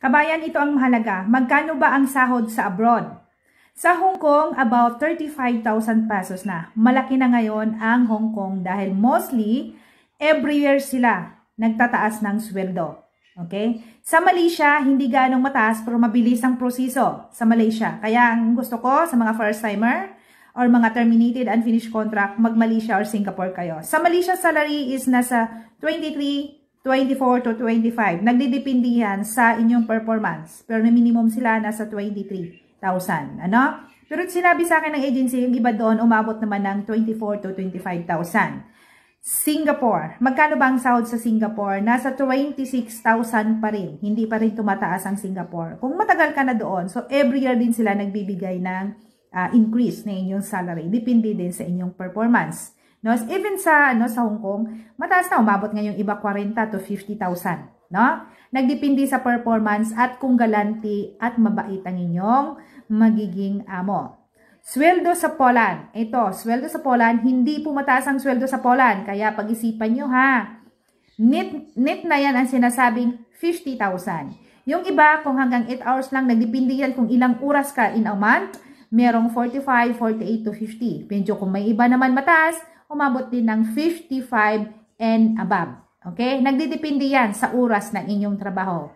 Kabayan, ito ang mahalaga. Magkano ba ang sahod sa abroad? Sa Hong Kong, about 35,000 pesos na. Malaki na ngayon ang Hong Kong dahil mostly, every year sila nagtataas ng sweldo. Okay? Sa Malaysia, hindi ganong mataas pero mabilis ang proseso sa Malaysia. Kaya ang gusto ko sa mga first-timer or mga terminated unfinished contract, mag-Malaysia or Singapore kayo. Sa Malaysia, salary is nasa 23, 24 to 25. Nagdidepende yan sa inyong performance. Pero na minimum sila nasa 23,000. Ano? Pero sinabi sa akin ng agency, yung iba doon umabot naman ng 24 to 25,000. Singapore. Magkano ba ang sahod sa Singapore? Nasa 26,000 pa rin. Hindi pa rin tumataas ang Singapore. Kung matagal ka na doon, so every year din sila nagbibigay ng increase na inyong salary. Depende din sa inyong performance. No? Even sa Hong Kong, mataas na, umabot ngayong iba 40 to 50,000. No? Nagdepende sa performance at kung galanti at mabait ang inyong magiging amo. Sweldo sa Poland. Ito, sweldo sa Poland, hindi po mataas ang sweldo sa Poland. Kaya pag-isipan nyo ha. Net na yan ang sinasabing 50,000. Yung iba, kung hanggang 8 hours lang, nagdepende yan kung ilang oras ka in a month. Merong 45, 48 to 50. Medyo kung may iba naman mataas, umabot din ng 55 and above. Okay? Nagdidepende yan sa oras ng inyong trabaho.